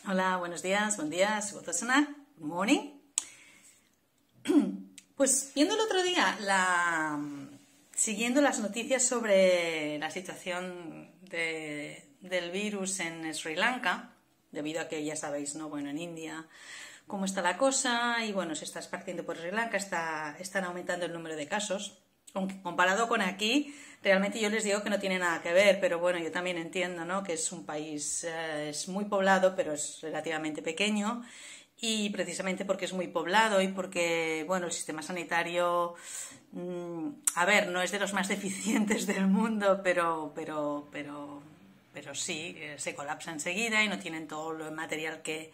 Hola, buenos días, buen día, good morning. Pues viendo el otro día, siguiendo las noticias sobre la situación del virus en Sri Lanka, debido a que ya sabéis, ¿no? Bueno, en India cómo está la cosa y bueno, se está esparciendo por Sri Lanka, están aumentando el número de casos. Aunque comparado con aquí, realmente yo les digo que no tiene nada que ver, pero bueno, yo también entiendo, ¿no? Que es un país, es muy poblado, pero es relativamente pequeño y precisamente porque es muy poblado y porque, bueno, el sistema sanitario, a ver, no es de los más deficientes del mundo, pero sí, se colapsa enseguida y no tienen todo el material que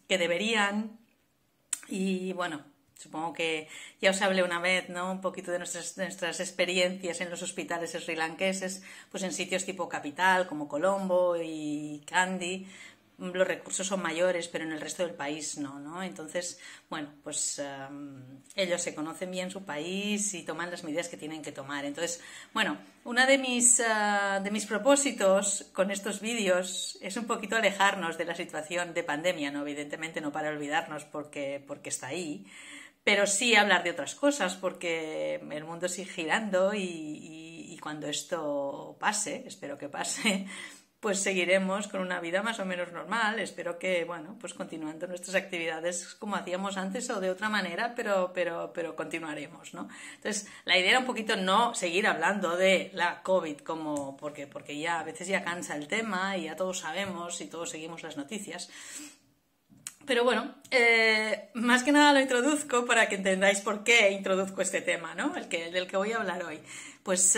deberían y bueno, supongo que ya os hablé una vez, ¿no? Un poquito de nuestras experiencias en los hospitales srilanqueses, pues en sitios tipo capital, como Colombo y Kandy, los recursos son mayores, pero en el resto del país no, ¿no? Entonces, bueno, pues ellos se conocen bien su país y toman las medidas que tienen que tomar. Entonces, bueno, uno de mis propósitos con estos vídeos es un poquito alejarnos de la situación de pandemia, ¿no? Evidentemente no para olvidarnos porque está ahí, pero sí hablar de otras cosas porque el mundo sigue girando y cuando esto pase, espero que pase, pues seguiremos con una vida más o menos normal. Espero que, bueno, pues continuando nuestras actividades como hacíamos antes o de otra manera, pero continuaremos, ¿no? Entonces, la idea era un poquito no seguir hablando de la COVID porque ya a veces ya cansa el tema y ya todos sabemos y todos seguimos las noticias. Pero bueno, más que nada lo introduzco para que entendáis por qué introduzco este tema, ¿no? Del que voy a hablar hoy. Pues,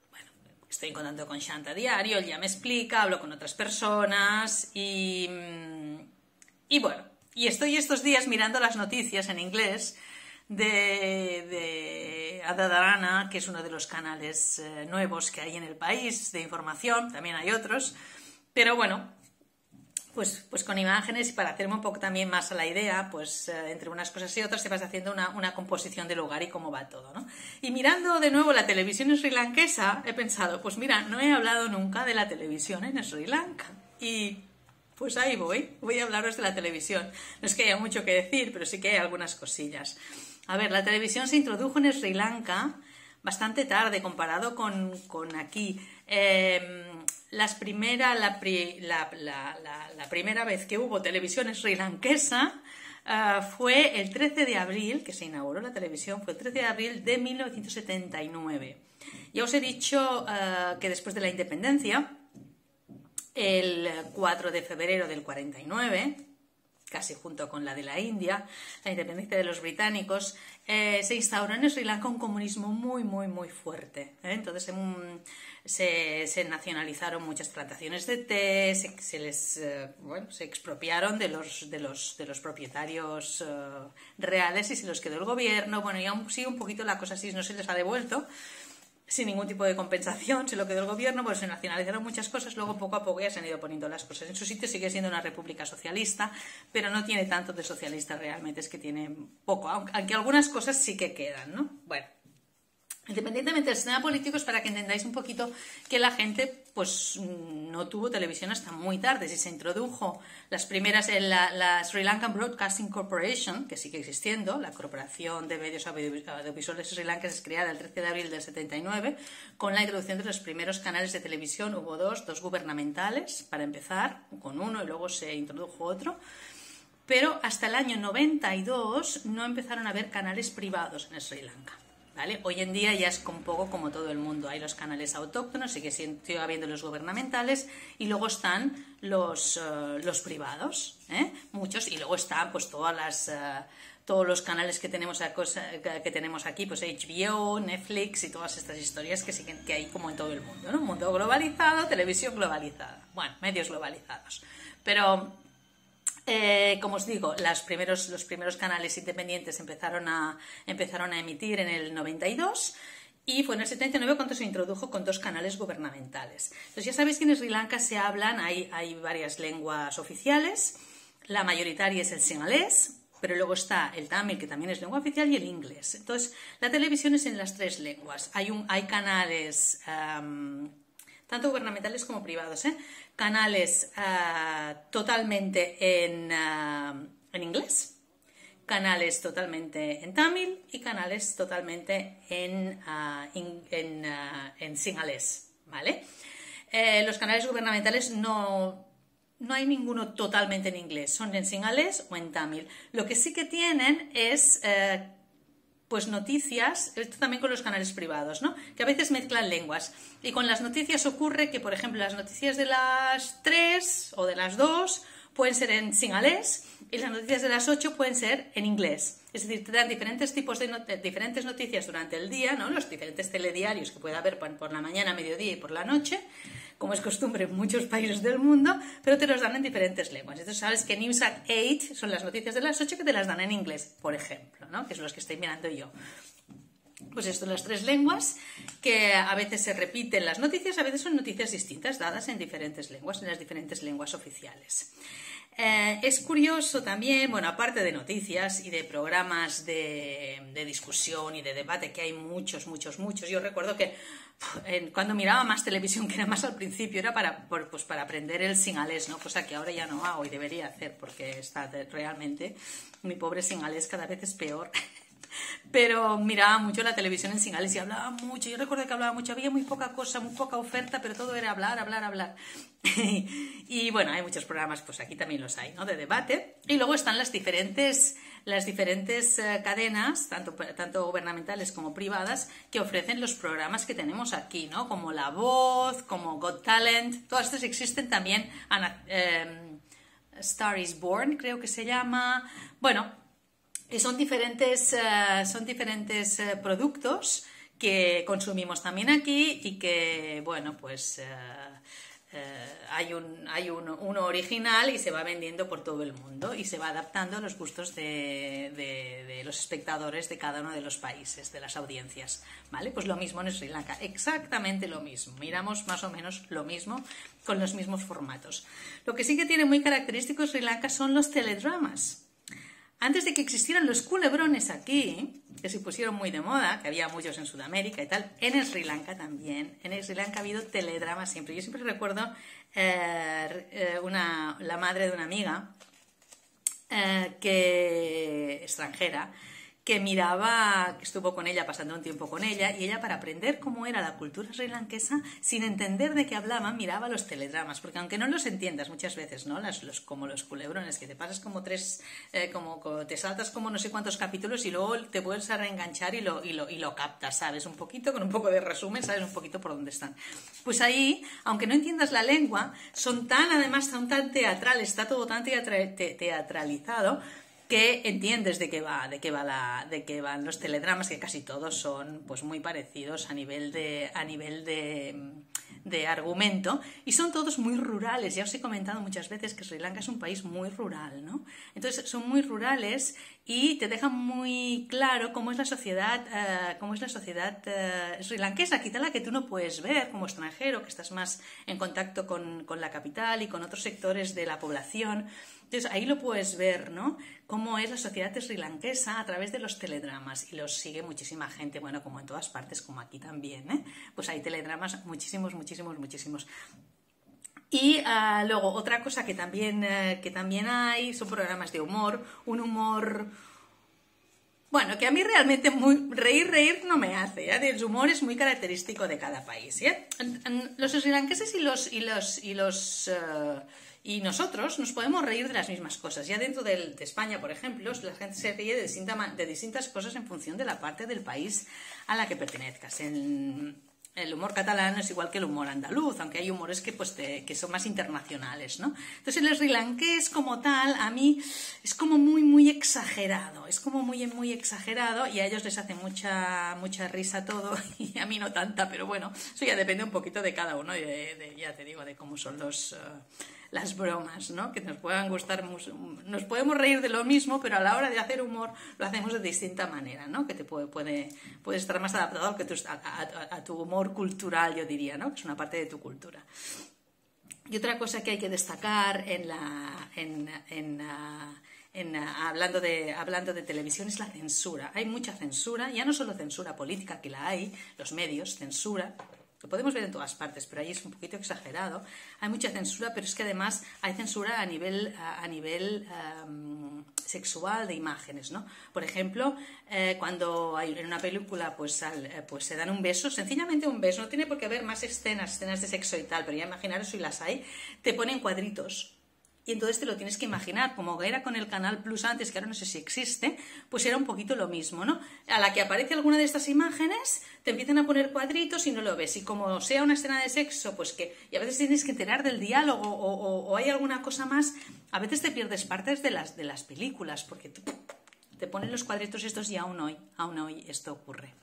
bueno, estoy en contacto con Shanta a diario, él ya me explica, hablo con otras personas y bueno, y estoy estos días mirando las noticias en inglés de Adadarana, que es uno de los canales nuevos que hay en el país de información, también hay otros, pero bueno, pues con imágenes y para hacerme un poco también más a la idea, pues entre unas cosas y otras te vas haciendo una composición del lugar y cómo va todo, ¿no? Y mirando de nuevo la televisión srilankesa, he pensado, pues mira, no he hablado nunca de la televisión en Sri Lanka. Y pues ahí voy a hablaros de la televisión. No es que haya mucho que decir, pero sí que hay algunas cosillas. A ver, la televisión se introdujo en Sri Lanka bastante tarde comparado con aquí. La primera vez que hubo televisión srilankesa fue el 13 de abril, que se inauguró la televisión, fue el 13 de abril de 1979. Ya os he dicho que después de la independencia, el 4 de febrero del 49, casi junto con la de la India, la independencia de los británicos, se instauró en Sri Lanka un comunismo muy, muy, muy fuerte. Entonces se nacionalizaron muchas plantaciones de té, se expropiaron de los propietarios reales y se los quedó el gobierno. Bueno, y aún sigue un poquito la cosa así, no se les ha devuelto sin ningún tipo de compensación, se lo quedó el gobierno, pues se nacionalizaron muchas cosas, luego poco a poco ya se han ido poniendo las cosas en su sitio, sigue siendo una república socialista, pero no tiene tanto de socialista realmente, es que tiene poco, aunque algunas cosas sí que quedan, ¿no? Bueno, independientemente del sistema político, es para que entendáis un poquito que la gente pues no tuvo televisión hasta muy tarde. Si se introdujo las primeras en la Sri Lankan Broadcasting Corporation, que sigue existiendo, la Corporación de Medios Audiovisuales de Sri Lanka, es creada el 13 de abril del 79, con la introducción de los primeros canales de televisión. Hubo dos gubernamentales para empezar, con uno y luego se introdujo otro. Pero hasta el año 92 no empezaron a haber canales privados en Sri Lanka. ¿Vale? Hoy en día ya es un poco como todo el mundo, hay los canales autóctonos, sigue habiendo los gubernamentales y luego están los privados, muchos, y luego están pues todos los canales que tenemos aquí, pues HBO, Netflix y todas estas historias que hay como en todo el mundo, ¿no? Un mundo globalizado, televisión globalizada, bueno, medios globalizados, pero como os digo, los primeros canales independientes empezaron a emitir en el 92 y fue en el 79 cuando se introdujo con dos canales gubernamentales. Entonces ya sabéis que en Sri Lanka se hablan, hay varias lenguas oficiales, la mayoritaria es el singalés, pero luego está el tamil, que también es lengua oficial, y el inglés. Entonces la televisión es en las tres lenguas. Hay canales tanto gubernamentales como privados, ¿eh? Canales totalmente en inglés, canales totalmente en tamil y canales totalmente en singalés, ¿vale? Los canales gubernamentales no hay ninguno totalmente en inglés, son en singalés o en tamil. Lo que sí que tienen es pues noticias, esto también con los canales privados, ¿no? Que a veces mezclan lenguas. Y con las noticias ocurre que, por ejemplo, las noticias de las 3 o de las 2 pueden ser en singalés y las noticias de las 8 pueden ser en inglés. Es decir, te dan diferentes tipos de diferentes noticias durante el día, ¿no? Los diferentes telediarios que puede haber por la mañana, mediodía y por la noche, como es costumbre en muchos países del mundo, pero te los dan en diferentes lenguas. Entonces sabes que News at 8 son las noticias de las 8 que te las dan en inglés, por ejemplo, ¿no? Que es los que estoy mirando yo. Pues esto, las 3 lenguas, que a veces se repiten las noticias, a veces son noticias distintas, dadas en diferentes lenguas, en las diferentes lenguas oficiales. Es curioso también, bueno, aparte de noticias y de programas de discusión y de debate, que hay muchos, yo recuerdo que cuando miraba más televisión, que era más al principio, era para aprender el singalés, ¿no? Cosa que ahora ya no hago y debería hacer, porque está realmente, mi pobre singalés cada vez es peor. Pero miraba mucho la televisión en singalés y hablaba mucho. Yo recuerdo que hablaba mucho, había muy poca cosa, muy poca oferta, pero todo era hablar. Y bueno, hay muchos programas, pues aquí también los hay, ¿no? De debate. Y luego están las diferentes cadenas, tanto gubernamentales como privadas, que ofrecen los programas que tenemos aquí, ¿no? Como La Voz, como Got Talent, todas estas existen también. Star is Born, creo que se llama. Bueno, y son diferentes productos que consumimos también aquí y que, bueno, pues hay uno original y se va vendiendo por todo el mundo y se va adaptando a los gustos de los espectadores de cada uno de los países, de las audiencias, ¿vale? Pues lo mismo en Sri Lanka, exactamente lo mismo. Miramos más o menos lo mismo con los mismos formatos. Lo que sí que tiene muy característico Sri Lanka son los teledramas. Antes de que existieran los culebrones aquí, que se pusieron muy de moda, que había muchos en Sudamérica y tal, en Sri Lanka también. En Sri Lanka ha habido teledramas siempre. Yo siempre recuerdo la madre de una amiga extranjera, que miraba, que estuvo con ella, pasando un tiempo con ella, y ella, para aprender cómo era la cultura srilankesa, sin entender de qué hablaban, miraba los teledramas, porque aunque no los entiendas muchas veces, ¿no? Como los culebrones, que te pasas como te saltas como no sé cuántos capítulos y luego te vuelves a reenganchar y lo captas, ¿sabes? Un poquito, con un poco de resumen, sabes un poquito por dónde están. Pues ahí, aunque no entiendas la lengua, son tan teatrales, está todo tan teatralizado, que entiendes de qué van los teledramas, que casi todos son pues muy parecidos a nivel de argumento, y son todos muy rurales. Ya os he comentado muchas veces que Sri Lanka es un país muy rural, ¿no? Entonces son muy rurales y te dejan muy claro cómo es la sociedad srilankesa, quizá la que tú no puedes ver como extranjero, que estás más en contacto con la capital y con otros sectores de la población. Entonces ahí lo puedes ver, ¿no? Cómo es la sociedad srilankesa a través de los teledramas, y los sigue muchísima gente, bueno, como en todas partes, como aquí también, ¿eh? Pues hay teledramas muchísimos. Y luego otra cosa que también hay son programas de humor, un humor, bueno, que a mí realmente reír no me hace, ¿eh? El humor es muy característico de cada país, ¿eh? Los srilankeses y nosotros nos podemos reír de las mismas cosas. Ya dentro de España, por ejemplo, la gente se ríe de distintas cosas en función de la parte del país a la que pertenezcas. El humor catalán es igual que el humor andaluz, aunque hay humores que son más internacionales, ¿no? Entonces el srilankés como tal, a mí es como muy exagerado, es como muy exagerado, y a ellos les hace mucha risa todo, y a mí no tanta, pero bueno, eso ya depende un poquito de cada uno, ya te digo, de cómo son las bromas, ¿no? Que nos puedan gustar, nos podemos reír de lo mismo, pero a la hora de hacer humor lo hacemos de distinta manera, ¿no? Que te puede estar más adaptado a tu humor cultural, yo diría, ¿no? Que es una parte de tu cultura. Y otra cosa que hay que destacar hablando de televisión es la censura. Hay mucha censura, ya no solo censura política, que la hay, los medios, censura. Lo podemos ver en todas partes, pero ahí es un poquito exagerado. Hay mucha censura, pero es que además hay censura a nivel sexual de imágenes, ¿no? Por ejemplo, cuando hay en una película pues se dan un beso, sencillamente un beso, no tiene por qué haber más escenas de sexo y tal, pero ya imaginaros si las hay, te ponen cuadritos. Y entonces te lo tienes que imaginar, como era con el Canal Plus antes, que ahora no sé si existe, pues era un poquito lo mismo, ¿no? A la que aparece alguna de estas imágenes, te empiezan a poner cuadritos y no lo ves. Y como sea una escena de sexo, pues que... Y a veces tienes que enterar del diálogo o hay alguna cosa más. A veces te pierdes partes de las películas, porque te ponen los cuadritos estos y aún hoy esto ocurre.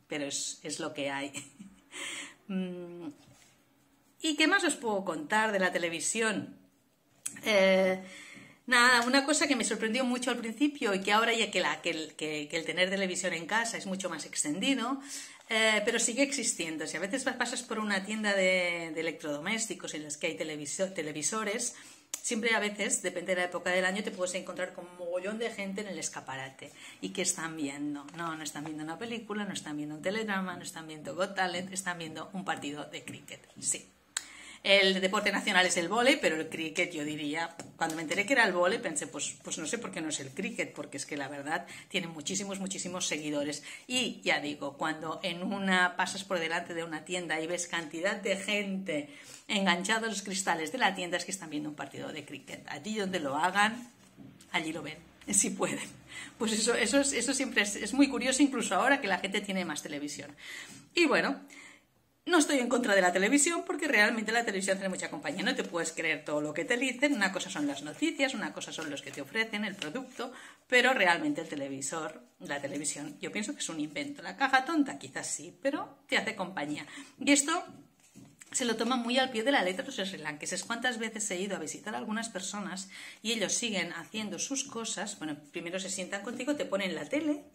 Pero es lo que hay. ¿Y qué más os puedo contar de la televisión? Nada, una cosa que me sorprendió mucho al principio y que ahora ya que el tener televisión en casa es mucho más extendido, pero sigue existiendo. Si a veces pasas por una tienda de electrodomésticos en las que hay televisores, siempre a veces, depende de la época del año, te puedes encontrar con un mogollón de gente en el escaparate. ¿Y qué están viendo? No están viendo una película, no están viendo un teledrama, no están viendo Got Talent, están viendo un partido de cricket. Sí. El deporte nacional es el vóley, pero el cricket, yo diría, cuando me enteré que era el vóley, pensé, pues no sé por qué no es el cricket, porque es que la verdad tiene muchísimos seguidores. Y ya digo, cuando pasas por delante de una tienda y ves cantidad de gente enganchada a los cristales de la tienda, es que están viendo un partido de cricket. Allí donde lo hagan, allí lo ven, si pueden. Pues eso siempre es muy curioso, incluso ahora que la gente tiene más televisión. Y bueno... No estoy en contra de la televisión porque realmente la televisión tiene mucha compañía. No te puedes creer todo lo que te dicen. Una cosa son las noticias, una cosa son los que te ofrecen, el producto, pero realmente la televisión, yo pienso que es un invento. La caja tonta quizás sí, pero te hace compañía. Y esto se lo toma muy al pie de la letra los srilankeses. ¿Cuántas veces he ido a visitar a algunas personas y ellos siguen haciendo sus cosas? Bueno, primero se sientan contigo, te ponen la tele,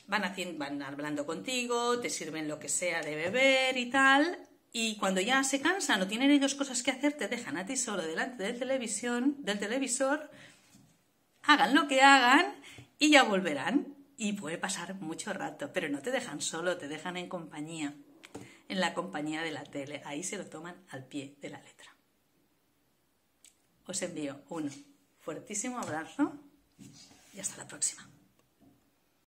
van hablando contigo, te sirven lo que sea de beber y tal, y cuando ya se cansan o tienen ellos cosas que hacer, te dejan a ti solo delante del televisor, hagan lo que hagan y ya volverán. Y puede pasar mucho rato, pero no te dejan solo, te dejan en compañía, en la compañía de la tele. Ahí se lo toman al pie de la letra. Os envío un fuertísimo abrazo y hasta la próxima.